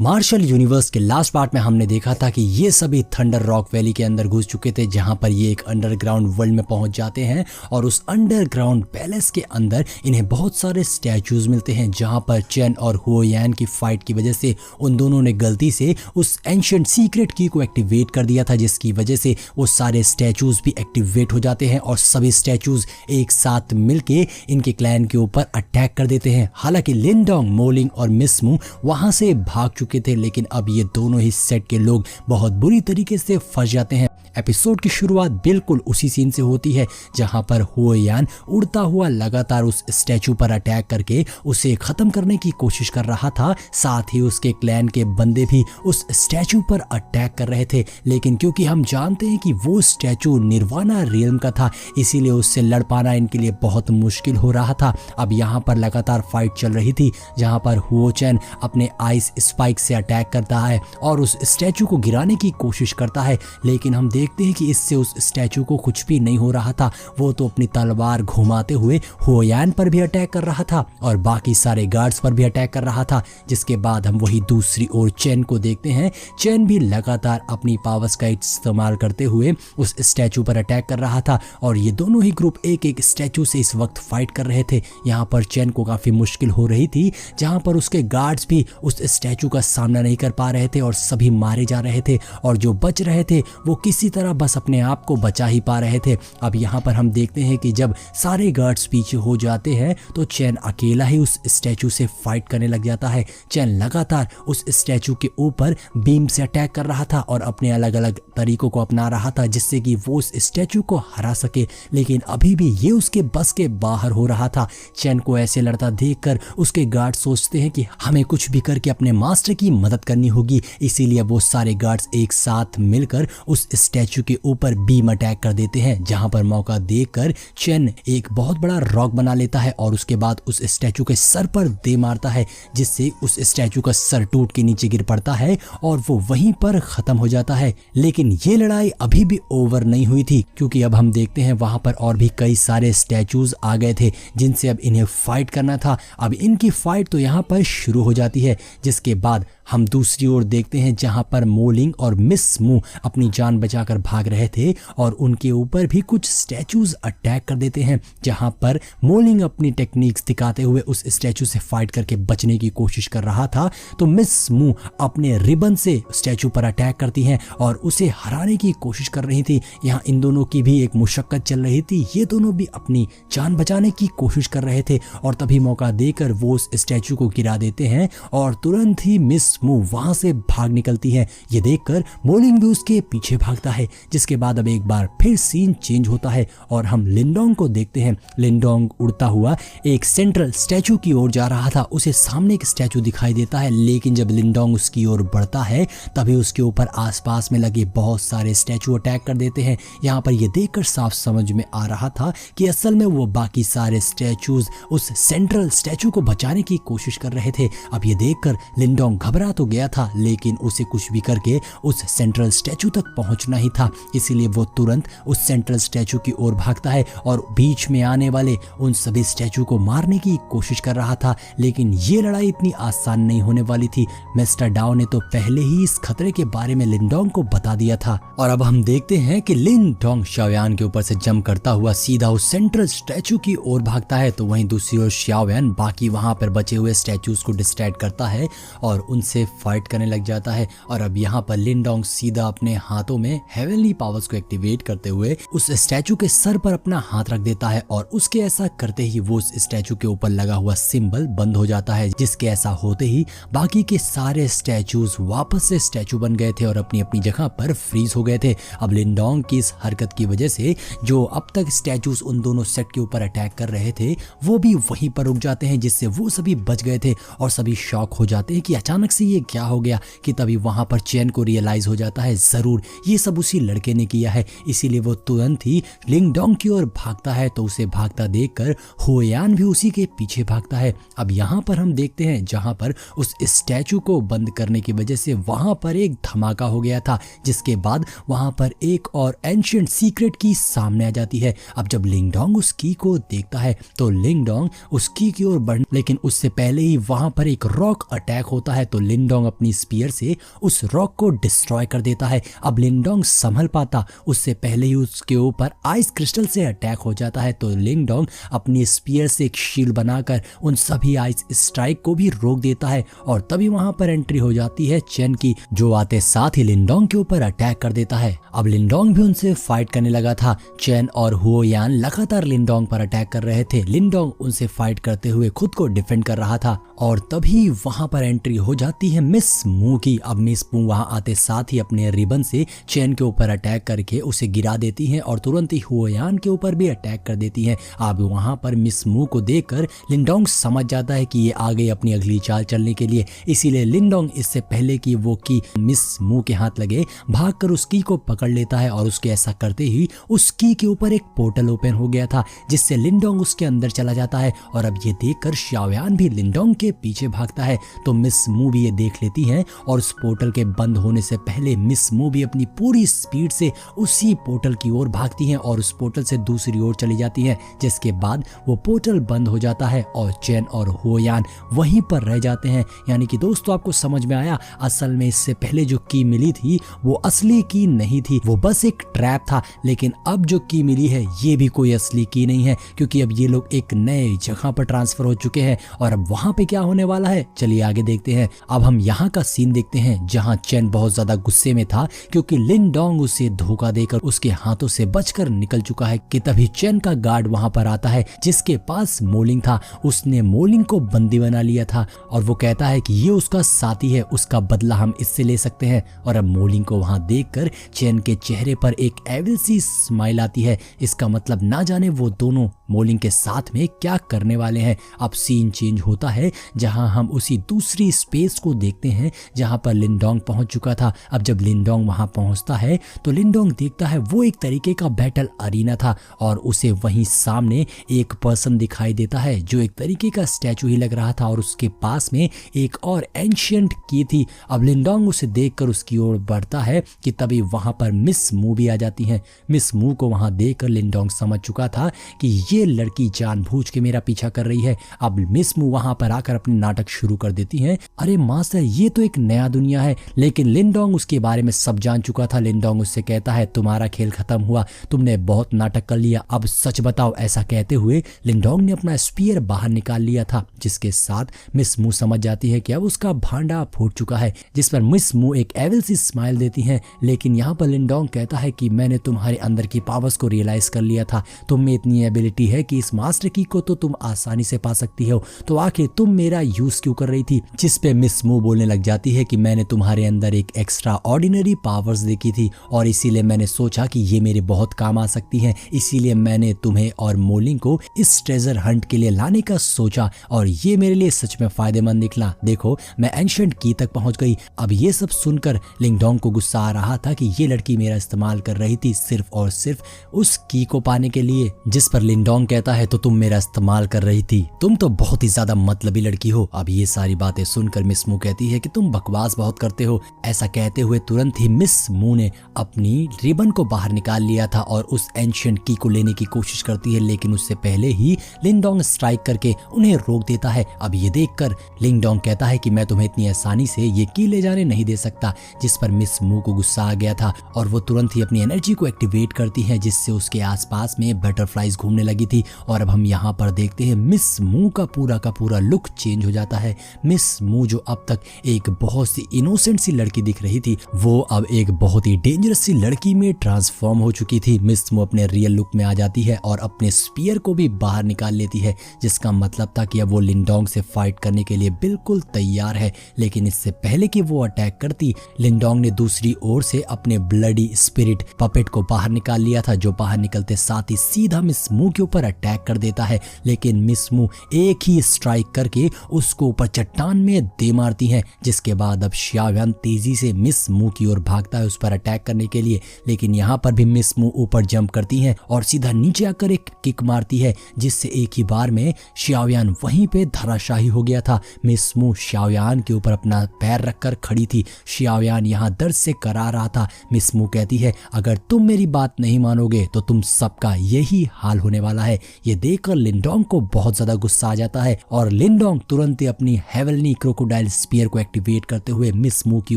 Martial universe के last part में हमने देखा था कि ये सभी थंडर रॉक वैली के अंदर घुस चुके थे, जहां पर ये एक अंडरग्राउंड वर्ल्ड में पहुंच जाते हैं और उस अंडरग्राउंड पैलेस के अंदर इन्हें बहुत सारे स्टैचूज मिलते हैं, जहां पर चेन और हुओयान की फाइट की वजह से उन दोनों ने गलती से उस एंशिएंट सीक्रेट की को एक्टिवेट कर दिया था, जिसकी वजह से वो सारे स्टैचूज भी एक्टिवेट हो जाते हैं और सभी स्टैचूज एक साथ मिलके इनके क्लैन के ऊपर अटैक कर देते हैं। हालांकि लिनडोंग, मोलिंग और मिस मू वहां से भाग चुके थे, लेकिन अब ये दोनों ही सेट के लोग बहुत बुरी तरीके से फंस जाते हैं। एपिसोड की शुरुआत बिल्कुल उसी सीन से होती है जहां पर हुओयान उड़ता हुआ लगातार उस स्टैचू पर अटैक करके उसे खत्म करने की कोशिश कर रहा था। साथ ही उसके क्लैन के बंदे भी उस स्टैचू पर अटैक कर रहे थे, लेकिन क्योंकि हम जानते हैं कि वो स्टैचू निर्वाणा रियल्म का था, इसीलिए उससे लड़ पाना इनके लिए बहुत मुश्किल हो रहा था। अब यहाँ पर लगातार फाइट चल रही थी, जहाँ पर हुओचेन अपने आइस स्पाइक से अटैक करता है और उस स्टैचू को गिराने की कोशिश करता है, लेकिन हम देखते हैं कि इससे उस स्टैचू को कुछ भी नहीं हो रहा था। वो तो अपनी तलवार घुमाते हुए हुओयान पर भी अटैक कर रहा था और बाकी सारे गार्ड्स पर भी अटैक कर रहा था। जिसके बाद हम वही दूसरी ओर चेन को देखते हैं। चेन भी लगातार अपनी पावर्स का इस्तेमाल करते हुए उस स्टैचू पर अटैक कर रहा था और ये दोनों ही ग्रुप एक एक स्टैचू से इस वक्त फाइट कर रहे थे। यहाँ पर चेन को काफी मुश्किल हो रही थी, जहाँ पर उसके गार्ड्स भी उस स्टैचू का सामना नहीं कर पा रहे थे और सभी मारे जा रहे थे और जो बच रहे थे वो किसी तरह बस अपने आप को बचा ही पा रहे थे। अब यहाँ पर हम देखते हैं कि जब सारे गार्ड्स पीछे हो जाते हैं तो चैन अकेला ही उस स्टैचू से फाइट करने लग जाता है। चैन लगातार उस स्टैचू के ऊपर बीम से अटैक कर रहा था और अपने अलग अलग तरीकों को अपना रहा था जिससे कि वो उस स्टैचू को हरा सके, लेकिन अभी भी ये उसके बस के बाहर हो रहा था। चैन को ऐसे लड़ता देखकर उसके गार्ड सोचते हैं कि हमें कुछ भी करके अपने मास्टर की मदद करनी होगी, इसीलिए वो सारे गार्ड्स एक साथ मिलकर उस स्टैचू के ऊपर बीम अटैक कर देते हैं। जहां पर मौका देखकर चेन एक बहुत बड़ा रॉक बना लेता है और उसके बाद उस स्टैचू के सर पर दे मारता है, जिससे उस स्टैचू का सर टूट के नीचे गिर पड़ता है और वो वहीं पर खत्म हो जाता है। लेकिन ये लड़ाई अभी भी ओवर नहीं हुई थी, क्योंकि अब हम देखते हैं वहां पर और भी कई सारे स्टैचूज आ गए थे जिनसे अब इन्हें फाइट करना था। अब इनकी फाइट तो यहाँ पर शुरू हो जाती है, जिसके बाद हम दूसरी ओर देखते हैं जहां पर मोलिंग और मिस मू अपनी जान बचाकर भाग रहे थे और उनके ऊपर भी कुछ स्टैचूज अटैक कर देते हैं। जहां पर मोलिंग अपनी टेक्निक्स दिखाते हुए उस स्टैचू से फाइट करके बचने की कोशिश कर रहा था, तो मिस मू अपने रिबन से स्टैचू पर अटैक करती हैं और उसे हराने की कोशिश कर रही थी। यहाँ इन दोनों की भी एक मुशक्कत चल रही थी, ये दोनों भी अपनी जान बचाने की कोशिश कर रहे थे और तभी मौका देकर वो उस स्टैचू को गिरा देते हैं और तुरंत ही मिस मू वहां से भाग निकलती है। ये देखकर मोलिंग भी उसके पीछे भागता है, जिसके बाद अब एक बार फिर सीन चेंज होता है और हम लिनडोंग को देखते हैं। लिनडोंग उड़ता हुआ एक सेंट्रल स्टैचू की ओर जा रहा था, उसे सामने एक स्टैचू दिखाई देता है, लेकिन जब लिनडोंग उसकी ओर बढ़ता है तभी उसके ऊपर आसपास में लगे बहुत सारे स्टैचू अटैक कर देते हैं। यहाँ पर यह देखकर साफ समझ में आ रहा था कि असल में वो बाकी सारे स्टैचूज उस सेंट्रल स्टैचू को बचाने की कोशिश कर रहे थे। अब ये देखकर लिनडोंग घबरा तो गया था, लेकिन उसे कुछ भी करके उस सेंट्रल स्टैचू तक पहुंचना ही था, इसीलिए वो तुरंत उस सेंट्रल स्टैचू की ओर भागता है और बीच में आने वाले उन सभी स्टैचू को मारने की कोशिश कर रहा था। लेकिन ये लड़ाई इतनी आसान नहीं होने वाली थी। मिस्टर डाओ ने तो पहले ही इस खतरे के बारे में लिनडोंग को बता दिया था और अब हम देखते हैं कि लिनडोंग शाओयान के ऊपर से जंप करता हुआ सीधा उस सेंट्रल स्टैचू की ओर भागता है, तो वहीं दूसरी ओर शाओयान बाकी वहां पर बचे हुए स्टैचूज को डिस्ट्रैक्ट करता है और उनसे फाइट करने लग जाता है। और अब यहाँ पर लिनडोंग सीधा अपने हाथों में हेवनली पावर्स को एक्टिवेट करते हुए उस स्टैचू के सर पर अपना हाथ रख देता है और उसके ऐसा करते ही वो उस स्टैचू के ऊपर लगा हुआ सिंबल बंद हो जाता है, जिसके ऐसा होते ही बाकी के सारे स्टैचूज वापस से स्टैचू बन गए थे और अपनी अपनी जगह पर फ्रीज हो गए थे। अब लिनडोंग की इस हरकत की वजह से जो अब तक स्टैचूज उन दोनों सेट के ऊपर अटैक कर रहे थे वो भी वहीं पर रुक जाते हैं, जिससे वो सभी बच गए थे और सभी शॉक हो जाते हैं कि अचानक से ये क्या हो गया। कि तभी वहां पर चेन को रियलाइज हो जाता है जरूर ये सब उसी लड़के ने किया है, इसीलिए वो तुरंत ही लिंग डोंग की ओर भागता है। तो उसे भागता देखकर हुओयान भी उसी के पीछे भागता है। अब यहाँ पर हम देखते हैं जहाँ पर उस स्टैचू को बंद करने की वजह से वहाँ पर एक धमाका हो गया था, जिसके बाद वहाँ पर एक और एंशिएंट सीक्रेट की सामने आ जाती है। अब जब लिंग डोंग उस की को देखता है तो लिंग डोंग उस की ओर बढ़, लेकिन उससे पहले ही वहाँ पर एक रॉक अटैक होता है। तो लिंग डोंग अपनी स्पीयर से उस रॉक को डिस्ट्रॉय कर देता है। अब लिंग डोंग संभल पाता उससे पहले ही उसके ऊपर आइस क्रिस्टल से अटैक हो जाता है। तो लिंग डोंग अपनी स्पीयर से एक शील्ड बनाकर उन सभी आइस स्ट्राइक को भी रोक देता है और तभी वहां पर एंट्री हो जाती है चेन की, जो आते साथ ही लिन डोंग के ऊपर अटैक कर देता है। अब लिन डोंग भी उनसे फाइट करने लगा था। चेन और हुओयान लगातार लिन डोंग पर अटैक कर रहे थे। लिन डोंग उनसे फाइट करते हुए खुद को डिफेंड कर रहा था और तभी वहां पर एंट्री हो जाती है मिस मू की। अब मिस मू वहां आते साथ ही अपने रिबन से चेन के ऊपर अटैक करके उसे गिरा देती हैं और तुरंत ही हुओयान के ऊपर भी अटैक कर देती हैं। अब वहां पर मिस मू को देखकर लिन डोंग समझ जाता है कि ये आ गई अपनी अगली चाल चलने के लिए, इसीलिए लिन डोंग इससे पहले कि वो की मिस मू के हाथ लगे भागकर उस की को पकड़ लेता है और उसके ऐसा करते ही उस की के ऊपर एक पोर्टल ओपन हो गया था, जिससे लिन डोंग उसके अंदर चला जाता है। और अब ये देखकर शाओयान भी लिन डोंग के पीछे भागता है। तो मिस मू भी ये देख लेती हैं और उस पोर्टल के बंद होने से पहले मिस मू भी अपनी पूरी स्पीड से उसी पोर्टल की ओर भागती हैं और उस पोर्टल से दूसरी ओर चली जाती हैं, जिसके बाद वो पोर्टल बंद हो जाता है और चेन और हुओयान वहीं पर रह जाते हैं। यानी कि दोस्तों आपको समझ में आया, असल में इससे पहले जो की मिली थी वो असली की नहीं थी, वो बस एक ट्रैप था। लेकिन अब जो की मिली है ये भी कोई असली की नहीं है, क्योंकि अब ये लोग एक नए जगह पर ट्रांसफर हो चुके हैं और अब वहां पे क्या होने वाला है चलिए आगे देखते हैं। अब हम यहाँ का सीन देखते हैं जहाँ चेन बहुत ज्यादा गुस्से में था क्योंकि लिन डोंग उसे धोखा देकर उसके हाथों से बचकर निकल चुका है कि तभी चेन का गार्ड वहां पर आता है जिसके पास मोलिंग था। उसने मोलिंग को बंदी बना लिया था और वो कहता है कि ये उसका साथी है, उसका बदला हम इससे ले सकते हैं। और अब मोलिंग को वहां देखकर चेन के चेहरे पर एक एविल सी स्माइल आती है। इसका मतलब ना जाने वो दोनों मोलिंग के साथ में क्या करने वाले हैं। अब सीन चेंज होता है जहां हम उसी दूसरी स्पेस को देखते हैं जहां पर लिन डोंग पहुंच चुका था। अब जब लिन डोंग वहां पहुंचता है तो लिन डोंग देखता है वो एक तरीके का बैटल अरीना था और उसे वहीं सामने एक पर्सन दिखाई देता है जो एक तरीके का स्टैचू ही लग रहा था और उसके पास में एक और एंशिएंट की थी। अब लिन डोंग उसे देखकर उसकी ओर बढ़ता है कि तभी वहां पर मिस मू भी आ जाती है। मिस मू को वहां देखकर लिन डोंग समझ चुका था कि ये लड़की जानबूझ के मेरा पीछा कर रही है। अब मिस मू वहां पर आकर अपने नाटक शुरू कर देती हैं, अरे मास्टर ये तो एक नया दुनिया है। लेकिन लिन डोंग उसके बारे में सब जान चुका था। लिन डोंग उससे कहता है तुम्हारा खेल खत्म हुआ, तुमने बहुत नाटक कर लिया, अब सच बताओ। ऐसा कहते हुए लिन डोंग ने अपना स्पीयर बाहर निकाल लिया था, जिसके साथ मिस मू समझ जाती है कि अब उसका भांडा फूट चुका है, जिस पर मिस मू एक एविल सी स्माइल देती हैं। लेकिन यहाँ पर लिन डोंग कहता है कि मैंने तुम्हारे अंदर की पावर्स को रियलाइज कर लिया था, तुम में इतनी एबिलिटी है कि इस मास्टर की को तो तुम आसानी से पा सकती हो, तो आखिर तुम मेरा यूज क्यों कर रही थी। जिस पे मिस मू बोलने लग जाती है कि मैंने तुम्हारे अंदर एक एक्स्ट्रा ऑर्डिनरी पावर्स देखी थी और इसीलिए मैंने सोचा कि ये मेरे बहुत काम आ सकती हैं, इसीलिए मैंने तुम्हें और मोलिंग को इस ट्रेजर हंट के लिए लाने का सोचा और ये मेरे लिए सच में फायदेमंद निकला। देखो मैं एंशिएंट की तक पहुंच गई। अब ये सब सुनकर लिन डोंग को गुस्सा आ रहा था कि ये लड़की मेरा इस्तेमाल कर रही थी सिर्फ और सिर्फ उस की को पाने के लिए। जिस पर लिन डोंग कहता है तो तुम मेरा इस्तेमाल कर रही थी, तुम तो बहुत ही ज्यादा मतलबी लड़की हो। अब ये सारी बातें सुनकर मिस मू कहती है कि तुम बकवास बहुत करते हो। ऐसा कहते हुए तुरंत ही मिस मू ने अपनी रिबन को बाहर निकाल लिया था और उस एंशिएंट की को लेने की कोशिश करती है, लेकिन उससे पहले ही लिन डोंग स्ट्राइक करके उन्हें रोक देता है। अब ये देखकर लिन डोंग कहता है कि मैं तुम्हें इतनी आसानी से ये की ले जाने नहीं दे सकता, जिस पर मिस मू को गुस्सा आ गया था और वो तुरंत ही अपनी एनर्जी को एक्टिवेट करती है, जिससे उसके आसपास में बटरफ्लाइज घूमने लगी थी। और अब हम यहाँ पर देखते हैं मिस मू का पूरा लुक चेंज हो जाता है। मिस मू जो अब तक एक बहुत सी इनोसेंट सी लड़की दिख रही थी, वो अब एक बहुत ही डेंजरस सी लड़की में ट्रांसफॉर्म हो चुकी थी। मिस मू अपने रियल लुक में आ जाती है और अपने स्पीयर को भी बाहर निकाल लेती है, जिसका मतलब था कि अब वो लिन डोंग से फाइट करने के लिए बिल्कुल तैयार है। लेकिन इससे पहले कि वो अटैक करती, लिन डोंग ने दूसरी ओर से अपने ब्लडी स्पिरिट पपेट को बाहर निकाल लिया था, जो बाहर निकलते साथ ही सीधा मिस मू के ऊपर अटैक कर देता है। लेकिन मिस मू एक ही स्ट्राइक करके उसको ऊपर चट्टान में दे मारती है, जिसके बाद अब शाओयान तेजी से मिस मू की ओर भागता है, उस पर अटैक अटैक करने के लिए, लेकिन यहाँ पर भी मिस मू ऊपर जंप करती हैं और सीधा नीचे आकर एक किक मारती है, जिससे एक ही बार में शाओयान वहीं पे धराशायी हो गया था। मिस मू शाओयान के ऊपर अपना पैर रखकर खड़ी थी। शाओयान यहाँ दर्द से करा रहा था। मिस मू कहती है, अगर तुम मेरी बात नहीं मानोगे तो तुम सबका यही हाल होने वाला है। ये देखकर लिनडोंग को बहुत ज्यादा गुस्सा आ जाता है और लिनडोंग तुरंत ही अपनी हेवनली क्रोकोडाइल स्पीयर को एक्टिवेट करते हुए मिस मू की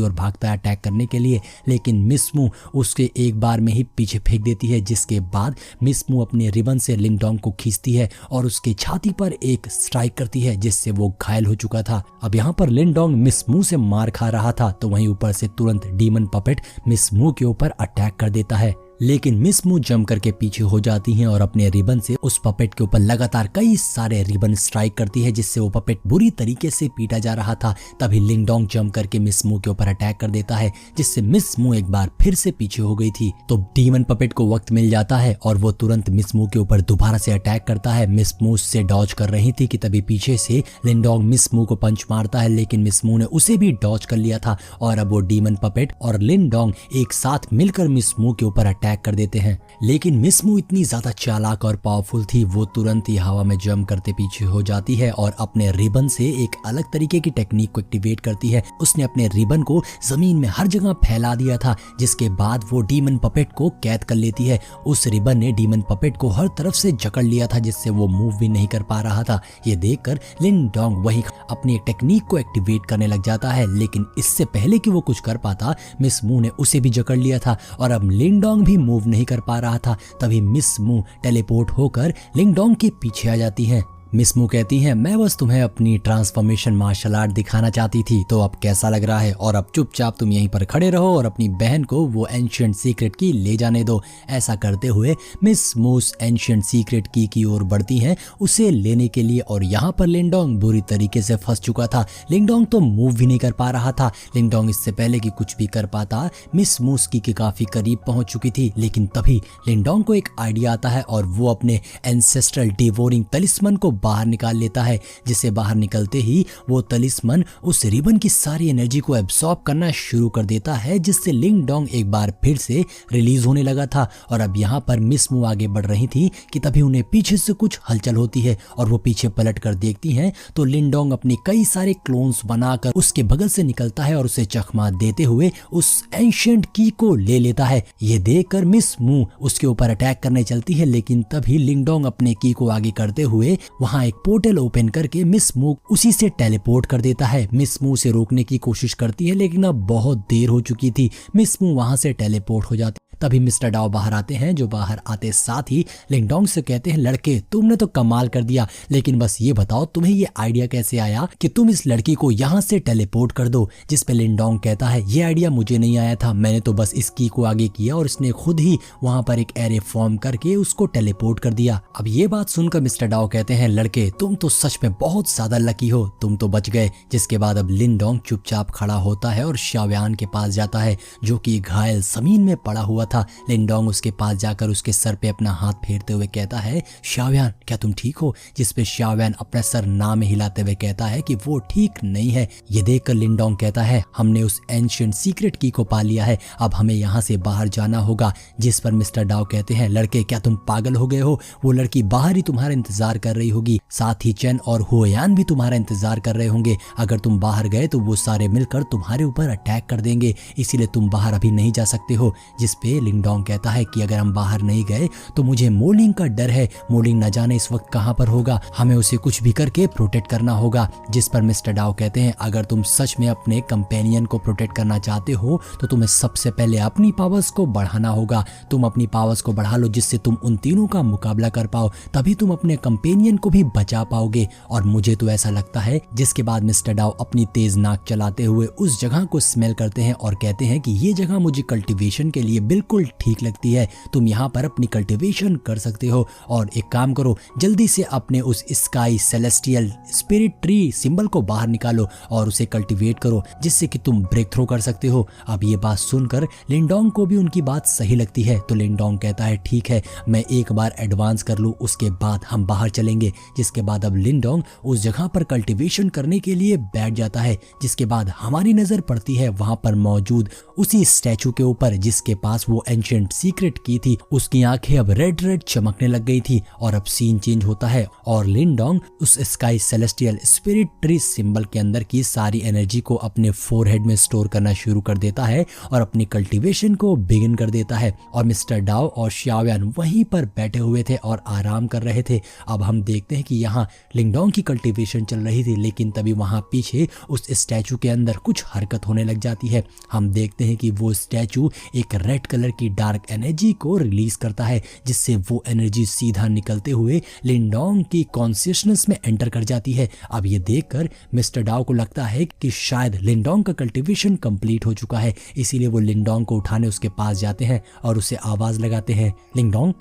ओर भागता है अटैक करने के लिए, लेकिन मिस मू उसके एक बार में ही पीछे फेंक देती है, जिसके बाद मिस मू अपने रिबन से लिनडोंग को खींचती है और उसकी छाती पर एक स्ट्राइक करती है, जिससे वो घायल हो चुका था। अब यहाँ पर लिनडोंग मिस मू से मार खा रहा था, तो वहीं ऊपर से तुरंत डीमन पपेट मिस मू के ऊपर अटैक कर देता है, लेकिन मिस मू जंप करके पीछे हो जाती हैं और अपने रिबन से उस पपेट के ऊपर लगातार कई सारे रिबन स्ट्राइक करती है, जिससे वो पपेट बुरी तरीके से पीटा जा रहा था। तभी लिनडोंग जंप करके मिस मू के ऊपर अटैक कर देता है, जिससे मिस मू एक बार फिर से पीछे हो गई थी। तो डीमन पपेट को वक्त मिल जाता है और वो तुरंत मिस मू के ऊपर दोबारा से अटैक करता है। मिस मू उससे डॉज कर रही थी कि तभी पीछे से लिनडोंग मिस मू को पंच मारता है, लेकिन मिस मू ने उसे भी डॉज कर लिया था और अब वो डीमन पपेट और लिनडोंग एक साथ मिलकर मिस मू के ऊपर अटैक कर देते हैं। लेकिन मिस मू इतनी ज्यादा चालाक और पावरफुल थी, वो तुरंत ही हवा में जंप करते पीछे हो जाती है और अपने रिबन से एक अलग तरीके की टेक्निक को एक्टिवेट करती है। उसने अपने रिबन को जमीन में हर जगह फैला दिया था, जिसके बाद वो डीमन पपेट को कैद कर लेती है। उस रिबन ने डीमन पपेट को हर तरफ से जकड़ लिया था, जिससे वो मूव भी नहीं कर पा रहा था। ये देखकर लिनडोंग वही अपनी टेक्निक को एक्टिवेट करने लग जाता है, लेकिन इससे पहले कि वो कुछ कर पाता, मिस मू ने उसे भी जकड़ लिया था और अब लिनडोंग भी मूव नहीं कर पा रहा था। तभी मिस मू टेलीपोर्ट होकर लिनडोंग के पीछे आ जाती हैं। मिस मू कहती हैं, मैं बस तुम्हें अपनी ट्रांसफॉर्मेशन मार्शल आर्ट दिखाना चाहती थी, तो अब कैसा लग रहा है? और अब चुपचाप तुम यहीं पर खड़े रहो और अपनी बहन को वो एंशिएंट सीक्रेट की ले जाने दो। ऐसा करते हुए मिस मू एंशिएंट सीक्रेट की ओर बढ़ती हैं उसे लेने के लिए, और यहाँ पर लिनडोंग बुरी तरीके से फंस चुका था। लिनडोंग तो मूव भी नहीं कर पा रहा था। लिनडोंग इससे पहले कि कुछ भी कर पाता, मिस मू के काफी करीब पहुंच चुकी थी, लेकिन तभी लिनडोंग को एक आइडिया आता है और वो अपने एंसेस्ट्रल डिवोरिंग तलिस्मन को बाहर निकाल लेता है, जिसे बाहर निकलते ही वो तलिस्मन उस रिबन की सारी एनर्जी को एब्सॉर्ब करना शुरू कर देता है, जिससे लिनडोंग एक बार फिर से रिलीज होने लगा था। और अब यहाँ पर मिस मू आगे बढ़ रही थी कि तभी उन्हें पीछे से कुछ हलचल होती है और वो पीछे पलट कर देखती हैं तो लिनडोंग अपनी कई सारे क्लोन्स बनाकर उसके बगल से निकलता है और उसे चकमा देते हुए उस एंशिएंट की को ले लेता है। ये देखकर मिस मू उसके ऊपर अटैक करने चलती है, लेकिन तभी लिनडोंग अपने की को आगे करते हुए वहां एक पोर्टल ओपन करके मिस मू उसी से टेलीपोर्ट कर देता है। मिस मू से रोकने की कोशिश करती है, लेकिन अब बहुत देर हो चुकी थी। मिस मू वहां से टेलीपोर्ट हो जाती। तभी मिस्टर डाओ बाहर आते हैं, जो बाहर आते साथ ही लिनडोंग से कहते हैं, लड़के तुमने तो कमाल कर दिया, लेकिन बस ये बताओ तुम्हें ये आइडिया कैसे आया कि तुम इस लड़की को यहाँ से टेलीपोर्ट कर दो? जिस पे लिनडोंग कहता है, ये आइडिया मुझे नहीं आया था, मैंने तो बस इस की को आगे किया और इसने खुद ही वहां पर एक एरे फॉर्म करके उसको टेलीपोर्ट कर दिया। अब ये बात सुनकर मिस्टर डाओ कहते हैं, लड़के तुम तो सच में बहुत ज्यादा लकी हो, तुम तो बच गए। जिसके बाद अब लिनडोंग चुपचाप खड़ा होता है और शाओयान के पास जाता है, जो कि घायल जमीन में पड़ा हुआ था। लिनडोंग उसके पास जाकर उसके सर पे अपना हाथ फेरते हुए कहता है, शाओयान क्या तुम ठीक हो? जिस पे शाओयान अपना सर ना में हिलाते हुए कहता है कि वो ठीक नहीं है। ये देखकर लिनडोंग कहता है, हमने उस एंशिएंट सीक्रेट की को पा लिया है, अब हमें यहाँ से बाहर जाना होगा। जिस पर मिस्टर डाओ कहते हैं, लड़के क्या तुम पागल हो गए हो? वो लड़की बाहर ही तुम्हारा इंतजार कर रही होगी, साथ ही चेन और हुआयान भी तुम्हारा इंतजार कर रहे होंगे। अगर तुम बाहर गए तो वो सारे मिलकर तुम्हारे ऊपर अटैक कर देंगे, इसीलिए तुम बाहर अभी नहीं जा सकते हो। जिस पे लिनडोंग कहता है कि अगर हम बाहर नहीं गए तो मुझे मोलिंग का डर है, मोलिंग न जाने इस वक्त कहां पर होगा, हमें उसे कुछ भी करके प्रोटेक्ट करना होगा। जिस पर मिस्टर डाओ कहते हैं, अगर तुम सच में अपने कंपेनियन को प्रोटेक्ट करना चाहते हो तो तुम्हें सबसे पहले अपनी पावर्स को बढ़ाना होगा। तुम अपनी पावर्स को बढ़ा लो, जिससे तुम उन तीनों का मुकाबला कर पाओ, तभी तुम अपने कंपेनियन को भी बचा पाओगे। और मुझे तो ऐसा लगता है। जिसके बाद मिस्टर डाओ अपनी तेज नाक चलाते हुए उस जगह को स्मेल करते हैं और कहते हैं कि ये जगह मुझे कल्टीवेशन के लिए बिल्कुल बिल्कुल ठीक लगती है, तुम यहाँ पर अपनी कल्टीवेशन कर सकते हो। और एक काम करो, जल्दी से अपने उस sky celestial spirit tree symbol को बाहर निकालो और उसे कल्टीवेट करो, जिससे कि तुम ब्रेक थ्रू कर सकते हो। अब ये बात सुनकर लिंडोंग को भी उनकी बात सही लगती है, तो लिंडोंग कहता है ठीक है, मैं एक बार एडवांस कर लूँ, उसके बाद हम बाहर चलेंगे। जिसके बाद अब लिंडोंग उस जगह पर कल्टीवेशन करने के लिए बैठ जाता है। जिसके बाद हमारी नजर पड़ती है वहां पर मौजूद उसी स्टैचू के ऊपर जिसके पास वो एंशिएंट सीक्रेट की थी। उसकी आंखें अब रेड रेड चमकने लग गई थी और अब सीन चेंज होता है और लिंडोंग उस sky celestial spirit tree symbol के अंदर की सारी एनर्जी को अपने फोरहेड में स्टोर करना शुरू कर देता है और अपनी कल्टीवेशन को बिगिन कर देता है। और मिस्टर डाओ और शाओयान वहीं पर बैठे हुए थे और आराम कर रहे थे। अब हम देखते हैं कि यहाँ लिंडोंग की कल्टीवेशन चल रही थी, लेकिन तभी वहां पीछे उस स्टैचू के अंदर कुछ हरकत होने लग जाती है। हम देखते हैं कि वो स्टैचू एक रेड कलर की डार्क एनर्जी को रिलीज करता है, जिससे वो एनर्जी सीधा निकलते हुए लिंडोंग की कॉन्शियसनेस में एंटर कर जाती है। अब ये देखकर मिस्टर डाओ को लगता है कि शायद लिंडोंग का कल्टीवेशन कंप्लीट हो चुका है, इसीलिए वो लिंडोंग को उठाने उसके पास जाते हैं और उसे आवाज लगाते हैं, लिंडोंग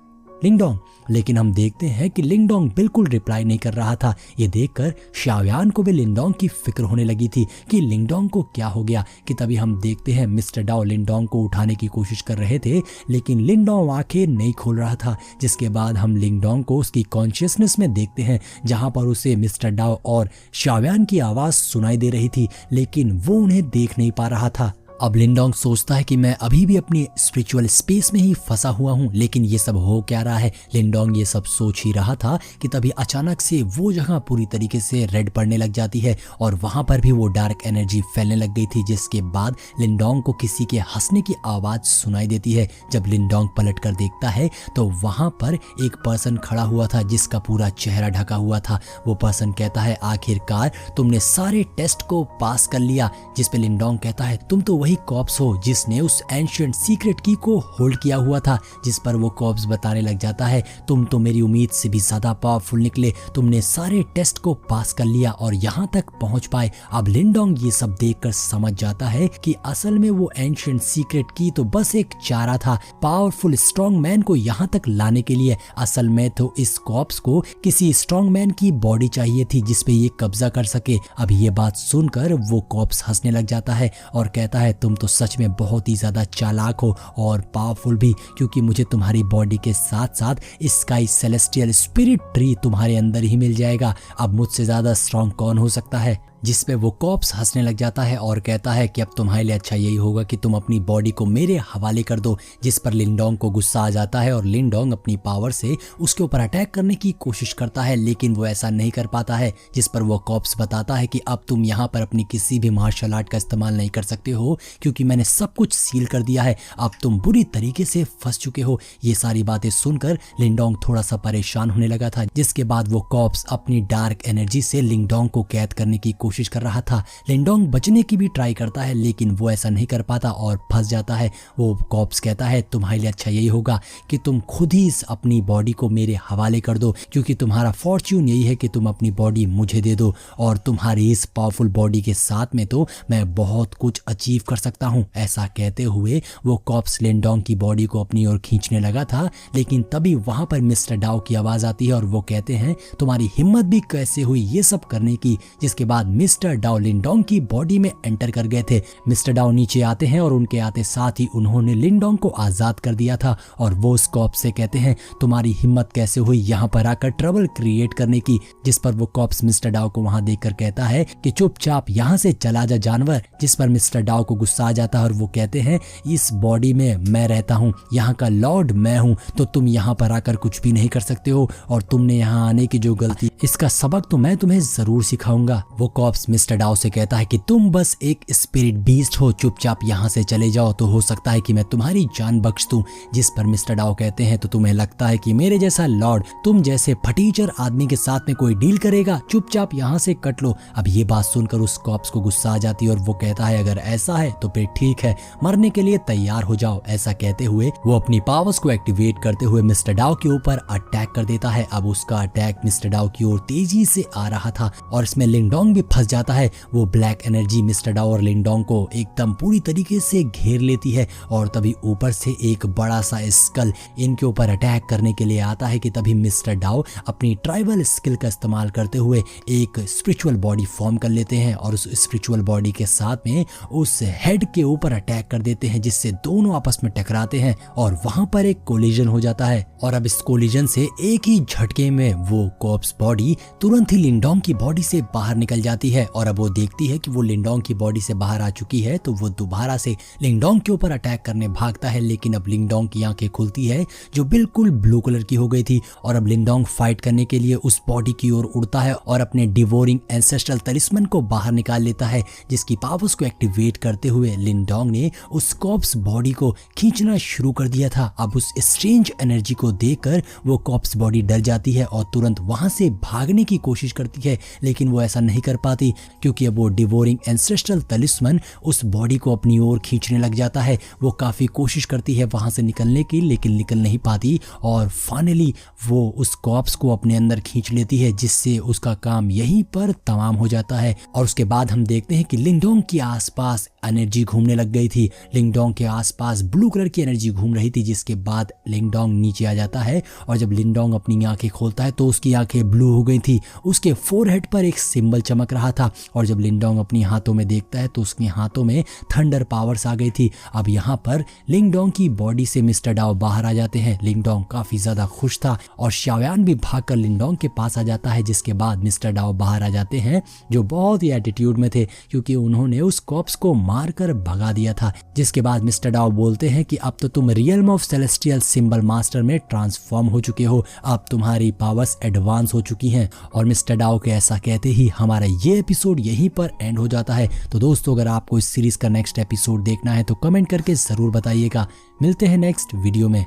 लिंडोंग। लेकिन हम देखते हैं कि लिंडोंग बिल्कुल रिप्लाई नहीं कर रहा था। ये देखकर शाओयान को भी लिंडोंग की फिक्र होने लगी थी कि लिंडोंग को क्या हो गया। कि तभी हम देखते हैं मिस्टर डाओ लिंडोंग को उठाने की कोशिश कर रहे थे, लेकिन लिंडोंग आंखें नहीं खोल रहा था। जिसके बाद हम लिंडोंग को उसकी कॉन्शियसनेस में देखते हैं, जहां पर उसे मिस्टर डाओ और शाओयान की आवाज सुनाई दे रही थी, लेकिन वो उन्हें देख नहीं पा रहा था। अब लिंडोंग सोचता है कि मैं अभी भी अपनी स्पिरिचुअल स्पेस में ही फंसा हुआ हूँ, लेकिन ये सब हो क्या रहा है। लिंडोंग ये सब सोच ही रहा था कि तभी अचानक से वो जगह पूरी तरीके से रेड पड़ने लग जाती है और वहां पर भी वो डार्क एनर्जी फैलने लग गई थी। जिसके बाद लिंडोंग को किसी के हंसने की आवाज सुनाई देती है। जब लिंडोंग पलट कर देखता है तो वहां पर एक पर्सन खड़ा हुआ था जिसका पूरा चेहरा ढका हुआ था। वो पर्सन कहता है, आखिरकार तुमने सारे टेस्ट को पास कर लिया। जिसपे लिंडोंग कहता है, तुम तो वही कॉप्स हो जिसने उस एंशिएंट सीक्रेट की को होल्ड किया हुआ था। जिस पर वो कॉप्स बताने लग जाता है, तुम तो मेरी उम्मीद से भी ज्यादा पावरफुल निकले, तुमने सारे टेस्ट को पास कर लिया और यहाँ तक पहुंच पाए। अब लिंडोंग ये सब देखकर समझ जाता है कि असल में वो एंशिएंट सीक्रेट की तो बस एक चारा था पावरफुल स्ट्रॉन्ग मैन को यहाँ तक लाने के लिए। असल में तो इस कॉप्स को किसी स्ट्रॉन्ग मैन की बॉडी चाहिए थी जिसपे ये कब्जा कर सके। अब ये बात सुनकर वो कॉप्स हंसने लग जाता है और कहता है, तुम तो सच में बहुत ही ज्यादा चालाक हो और पावरफुल भी, क्योंकि मुझे तुम्हारी बॉडी के साथ साथ स्काई सेलेस्टियल स्पिरिट ट्री तुम्हारे अंदर ही मिल जाएगा। अब मुझसे ज्यादा स्ट्रॉन्ग कौन हो सकता है। जिस पे वो कॉप्स हंसने लग जाता है और कहता है कि अब तुम्हारे लिए अच्छा यही होगा कि तुम अपनी बॉडी को मेरे हवाले कर दो। जिस पर लिंडोंग को गुस्सा आ जाता है और लिंडोंग अपनी पावर से उसके ऊपर अटैक करने की कोशिश करता है, लेकिन वो ऐसा नहीं कर पाता है। जिस पर वो कॉप्स बताता है कि अब तुम यहाँ पर अपनी किसी भी मार्शल आर्ट का इस्तेमाल नहीं कर सकते हो, क्योंकि मैंने सब कुछ सील कर दिया है। अब तुम बुरी तरीके से फंस चुके हो। ये सारी बातें सुनकर लिंडोंग थोड़ा सा परेशान होने लगा था। जिसके बाद वो कॉप्स अपनी डार्क एनर्जी से लिंडोंग को कैद करने की कोशिश कर रहा था। लिंडोंग बचने की भी ट्राई करता है, लेकिन वो ऐसा नहीं कर पाता और फंस जाता है। वो कॉप्स कहता है, तुम्हारे लिए अच्छा यही होगा कि तुम खुद ही अपनी बॉडी को मेरे हवाले कर दो, क्योंकि तुम्हारा फॉर्च्यून यही है कि तुम अपनी बॉडी मुझे दे दो और तुम्हारी इस पावरफुल बॉडी के साथ में तो मैं बहुत कुछ अचीव कर सकता हूँ। ऐसा कहते हुए वो कॉप्स लिंडोंग की बॉडी को अपनी ओर खींचने लगा था, लेकिन तभी वहां पर मिस्टर डाओ की आवाज आती है और वो कहते हैं, तुम्हारी हिम्मत भी कैसे हुई ये सब करने की। जिसके बाद मिस्टर डाओ लिंडोंग की बॉडी में एंटर कर गए थे। मिस्टर डाओ नीचे आते हैं और उनके आते साथ ही उन्होंने लिंडोंग को आजाद कर दिया था और वो उस कॉप्स से कहते हैं, तुम्हारी हिम्मत कैसे हुई यहाँ पर आकर ट्रबल क्रिएट करने की। जिस पर वो कॉप्स मिस्टर डाओ को वहां देखकर कहता है कि चुपचाप यहाँ से चला जा जानवर। जिस पर मिस्टर डाओ को गुस्सा आ जाता है और वो कहते हैं, इस बॉडी में मैं रहता हूँ, यहाँ का लॉर्ड मैं हूँ, तो तुम यहाँ पर आकर कुछ भी नहीं कर सकते हो और तुमने यहाँ आने की जो गलती, इसका सबक तो मैं तुम्हें जरूर सिखाऊंगा। वो कॉप्स मिस्टर डाओ से कहता है कि तुम बस एक स्पिरिट बीस्ट हो, चुपचाप यहाँ से चले जाओ तो हो सकता है कि मैं तुम्हारी जान बख्श दूं। जिस पर मिस्टर डाओ कहते हैं, तो तुम्हें लगता है कि मेरे जैसा लॉर्ड तुम जैसे फटीचर आदमी के साथ में कोई डील करेगा, चुपचाप यहाँ से कट लो। अब ये बात सुनकर उस कॉप्स को गुस्सा आ जाती है और वो कहता है, अगर ऐसा है तो फिर ठीक है, मरने के लिए तैयार हो जाओ। ऐसा कहते हुए वो अपनी पावर्स को एक्टिवेट करते हुए मिस्टर डाओ के ऊपर अटैक कर देता है। अब उसका अटैक मिस्टर डाओ की ओर तेजी से आ रहा था और इसमें लिंडोंग भी फंस जाता है। वो ब्लैक एनर्जी मिस्टर डाओ और लिंगडोंग को एकदम पूरी तरीके से घेर लेती है और तभी ऊपर से एक बड़ा सा स्कल इनके ऊपर अटैक करने के लिए आता है कि तभी मिस्टर डाओ अपनी ट्राइबल स्किल का इस्तेमाल करते हुए एक स्पिरिचुअल बॉडी फॉर्म कर लेते हैं और उस स्पिरिचुअल बॉडी के साथ में उस हेड के ऊपर अटैक कर देते हैं, जिससे दोनों आपस में टकराते हैं और वहां पर एक कोलिजन हो जाता है। और अब इस कोलिजन से एक ही झटके में वो कॉर्प्स बॉडी तुरंत ही लिंगडोंग की बॉडी से बाहर निकल जाती है और अब वो देखती है कि वो लिंगडोंग की बॉडी से बाहर आ चुकी है, तो वो दोबारा से लिंगडोंग के ऊपर अटैक करने भागता है। लेकिन अब लिंगडोंग की आंखें खुलती है जो बिल्कुल ब्लू कलर की हो गई थी और अब लिंगडोंग फाइट करने के लिए उस बॉडी की ओर उड़ता है और अपने डिवोरिंग एंसेस्ट्रल तलिस्मन को बाहर निकाल लेता है, जिसकी पावर्स को एक्टिवेट करते हुए लिंगडोंग ने उस कॉर्प्स बॉडी को खींचना शुरू कर दिया था। अब उस स्ट्रेंज एनर्जी को देखकर वो कॉर्प्स बॉडी डर जाती है और तुरंत वहां से भागने की कोशिश करती है, लेकिन वो ऐसा नहीं कर पाती क्योंकि अब वो डिवोरिंग एंसेस्ट्रल तलिस्मन उस बॉडी को अपनी ओर खींचने लग जाता है। वो काफी कोशिश करती है वहां से निकलने की, लेकिन निकल नहीं पाती और फाइनली वो उस कॉर्प्स को अपने अंदर खींच लेती है, जिससे उसका काम यहीं पर तमाम हो जाता है। और उसके बाद हम देखते हैं कि लिंगडोंग के आसपास एनर्जी घूमने लग गई थी। लिंगडोंग के आसपास ब्लू कलर की एनर्जी घूम रही थी, जिसके बाद लिंगडोंग नीचे आ जाता है और जब लिंगडोंग अपनी आंखें खोलता है तो उसकी आंखें ब्लू हो गई थी। उसके फोरहेड पर एक सिंबल चमक रहा था और जब लिंगडोंग अपनी हाथों में देखता है तो उसके हाथों में थंडर पावर्स आ गई थी। अब यहाँ पर लिंगडोंग की बॉडी से मिस्टर डाओ बाहर आ जाते हैं। लिंगडोंग काफी ज्यादा खुश था और शाओयान भी भागकर लिंगडोंग के पास आ जाता है, जिसके बाद मिस्टर डाओ बाहर आ जाते हैं जो बहुत ही एटीट्यूड में थे क्योंकि उन्होंने उस कॉर्प्स को मारकर भगा दिया था। जिसके बाद मिस्टर डाओ बोलते हैं कि अब तो तुम realm of celestial symbol master में ट्रांसफॉर्म हो चुके हो, अब तुम्हारी पावर्स एडवांस हो चुकी हैं। और मिस्टर डाओ के ऐसा कहते ही हमारा ये एपिसोड यहीं पर एंड हो जाता है। तो दोस्तों, अगर आपको इस सीरीज का नेक्स्ट एपिसोड देखना है तो कमेंट करके जरूर बताइएगा। मिलते हैं नेक्स्ट वीडियो में।